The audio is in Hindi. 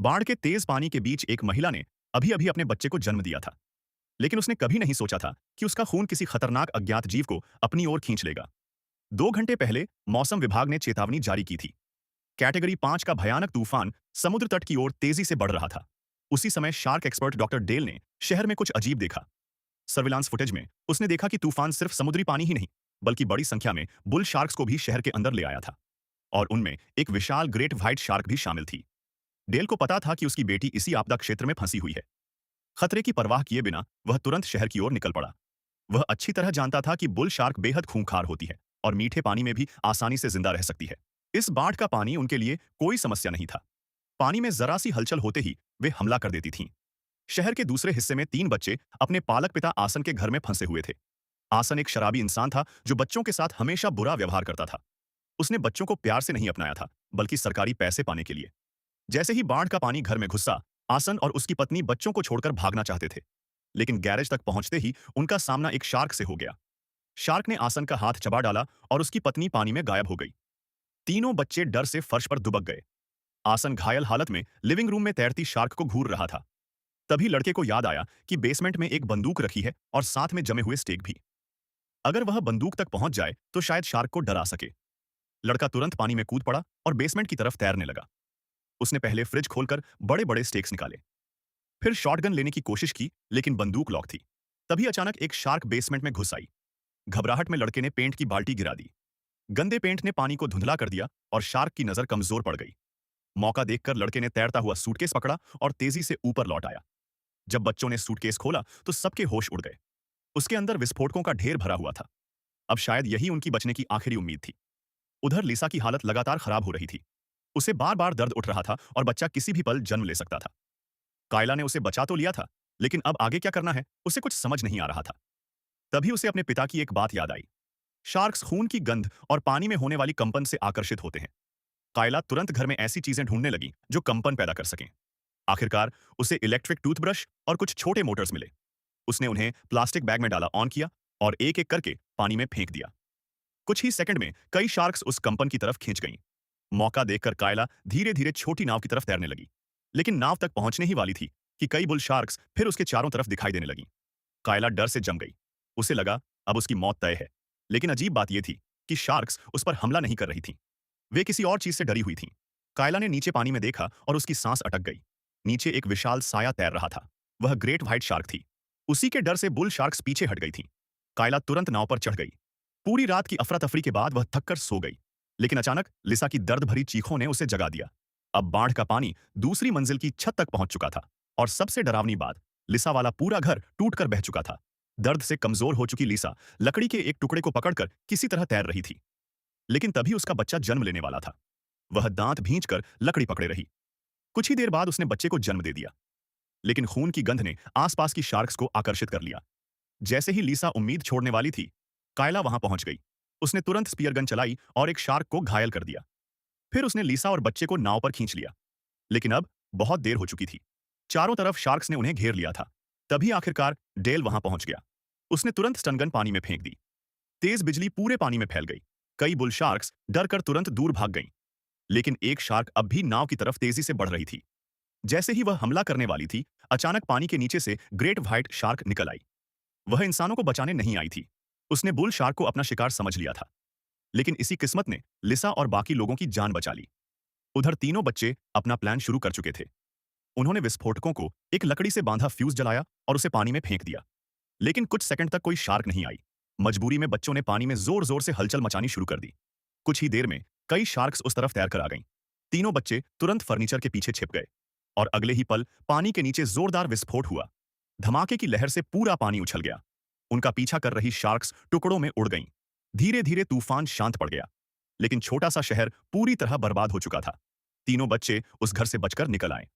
बाढ़ के तेज पानी के बीच एक महिला ने अभी अभी अपने बच्चे को जन्म दिया था, लेकिन उसने कभी नहीं सोचा था कि उसका खून किसी खतरनाक अज्ञात जीव को अपनी ओर खींच लेगा। 2 घंटे पहले मौसम विभाग ने चेतावनी जारी की थी। कैटेगरी 5 का भयानक तूफान समुद्र तट की ओर तेजी से बढ़ रहा था। उसी समय शार्क एक्सपर्ट डॉक्टर डेल ने शहर में कुछ अजीब देखा। सर्विलांस फुटेज में उसने देखा कि तूफान सिर्फ समुद्री पानी ही नहीं, बल्कि बड़ी संख्या में बुल शार्क्स को भी शहर के अंदर ले आया था। और उनमें एक विशाल ग्रेट व्हाइट शार्क भी शामिल थी। डेल को पता था कि उसकी बेटी इसी आपदा क्षेत्र में फंसी हुई है। खतरे की परवाह किए बिना वह तुरंत शहर की ओर निकल पड़ा। वह अच्छी तरह जानता था कि बुल शार्क बेहद खूंखार होती है और मीठे पानी में भी आसानी से जिंदा रह सकती है। इस बाढ़ का पानी उनके लिए कोई समस्या नहीं था। पानी में जरा सी हलचल होते ही वे हमला कर देती थीं। शहर के दूसरे हिस्से में 3 बच्चे अपने पालक पिता आसन के घर में फंसे हुए थे। आसन एक शराबी इंसान था जो बच्चों के साथ हमेशा बुरा व्यवहार करता था। उसने बच्चों को प्यार से नहीं अपनाया था, बल्कि सरकारी पैसे पाने के लिए। जैसे ही बाढ़ का पानी घर में घुसा, आसन और उसकी पत्नी बच्चों को छोड़कर भागना चाहते थे, लेकिन गैरेज तक पहुंचते ही उनका सामना एक शार्क से हो गया। शार्क ने आसन का हाथ चबा डाला और उसकी पत्नी पानी में गायब हो गई। तीनों बच्चे डर से फर्श पर दुबक गए। आसन घायल हालत में लिविंग रूम में तैरती शार्क को घूर रहा था। तभी लड़के को याद आया कि बेसमेंट में एक बंदूक रखी है और साथ में जमे हुए स्टेक भी। अगर वह बंदूक तक पहुंच जाए तो शायद शार्क को डरा सके। लड़का तुरंत पानी में कूद पड़ा और बेसमेंट की तरफ तैरने लगा। उसने पहले फ्रिज खोलकर बड़े बड़े स्टेक्स निकाले, फिर शॉटगन लेने की कोशिश की, लेकिन बंदूक लॉक थी। तभी अचानक एक शार्क बेसमेंट में घुस आई। घबराहट में लड़के ने पेंट की बाल्टी गिरा दी। गंदे पेंट ने पानी को धुंधला कर दिया और शार्क की नजर कमजोर पड़ गई। मौका देखकर लड़के ने तैरता हुआ सूटकेस पकड़ा और तेजी से ऊपर लौट आया। जब बच्चों ने सूटकेस खोला तो सबके होश उड़ गए। उसके अंदर विस्फोटकों का ढेर भरा हुआ था। अब शायद यही उनकी बचने की आखिरी उम्मीद थी। उधर लिसा की हालत लगातार खराब हो रही थी। उसे बार बार दर्द उठ रहा था और बच्चा किसी भी पल जन्म ले सकता था। कायला ने उसे बचा तो लिया था, लेकिन अब आगे क्या करना है उसे कुछ समझ नहीं आ रहा था। तभी उसे अपने पिता की एक बात याद आई। शार्क्स खून की गंध और पानी में होने वाली कंपन से आकर्षित होते हैं। कायला तुरंत घर में ऐसी चीजें ढूंढने लगी जो कंपन पैदा कर सकें। आखिरकार उसे इलेक्ट्रिक टूथब्रश और कुछ छोटे मोटर्स मिले। उसने उन्हें प्लास्टिक बैग में डाला, ऑन किया और एक एक करके पानी में फेंक दिया। कुछ ही सेकंड में कई शार्क्स उस कंपन की तरफ खींच गईं। मौका देखकर कायला धीरे धीरे छोटी नाव की तरफ तैरने लगी, लेकिन नाव तक पहुंचने ही वाली थी कि कई बुल शार्क्स फिर उसके चारों तरफ दिखाई देने लगी। कायला डर से जम गई। उसे लगा अब उसकी मौत तय है। लेकिन अजीब बात यह थी कि शार्क्स उस पर हमला नहीं कर रही थीं। वे किसी और चीज से डरी हुई थीं। कायला ने नीचे पानी में देखा और उसकी सांस अटक गई। नीचे एक विशाल साया तैर रहा था। वह ग्रेट व्हाइट शार्क थी। उसी के डर से बुल शार्क्स पीछे हट गई थीं। कायला तुरंत नाव पर चढ़ गई। पूरी रात की अफरा तफरी के बाद वह थककर सो गई, लेकिन अचानक लिसा की दर्द भरी चीखों ने उसे जगा दिया। अब बाढ़ का पानी दूसरी मंजिल की छत तक पहुंच चुका था और सबसे डरावनी बात, लिसा वाला पूरा घर टूटकर बह चुका था। दर्द से कमजोर हो चुकी लिसा लकड़ी के एक टुकड़े को पकड़कर किसी तरह तैर रही थी, लेकिन तभी उसका बच्चा जन्म लेने वाला था। वह दांत भींचकर लकड़ी पकड़े रही। कुछ ही देर बाद उसने बच्चे को जन्म दे दिया, लेकिन खून की गंध ने आसपास की शार्क्स को आकर्षित कर लिया। जैसे ही लिसा उम्मीद छोड़ने वाली थी, कायला वहां पहुंच गई। उसने तुरंत स्पीयर गन चलाई और एक शार्क को घायल कर दिया। फिर उसने लिसा और बच्चे को नाव पर खींच लिया, लेकिन अब बहुत देर हो चुकी थी। चारों तरफ शार्क्स ने उन्हें घेर लिया था। तभी आखिरकार डेल वहां पहुंच गया। उसने तुरंत स्टनगन पानी में फेंक दी। तेज बिजली पूरे पानी में फैल गई। कई बुल शार्क्स डर कर तुरंत दूर भाग गईं, लेकिन एक शार्क अब भी नाव की तरफ तेजी से बढ़ रही थी। जैसे ही वह हमला करने वाली थी, अचानक पानी के नीचे से ग्रेट व्हाइट शार्क निकल आई। वह इंसानों को बचाने नहीं आई थी। उसने बुल शार्क को अपना शिकार समझ लिया था, लेकिन इसी किस्मत ने लिसा और बाकी लोगों की जान बचा ली। उधर तीनों बच्चे अपना प्लान शुरू कर चुके थे। उन्होंने विस्फोटकों को एक लकड़ी से बांधा फ्यूज जलाया और उसे पानी में फेंक दिया, लेकिन कुछ सेकंड तक कोई शार्क नहीं आई। मजबूरी में बच्चों ने पानी में जोर जोर से हलचल मचानी शुरू कर दी। कुछ ही देर में कई शार्क्स उस तरफ तैर कर आ गईं। तीनों बच्चे तुरंत फर्नीचर के पीछे छिप गए और अगले ही पल पानी के नीचे जोरदार विस्फोट हुआ। धमाके की लहर से पूरा पानी उछल गया। उनका पीछा कर रही शार्क्स टुकड़ों में उड़ गईं। धीरे धीरे तूफान शांत पड़ गया, लेकिन छोटा सा शहर पूरी तरह बर्बाद हो चुका था। तीनों बच्चे उस घर से बचकर निकल आए,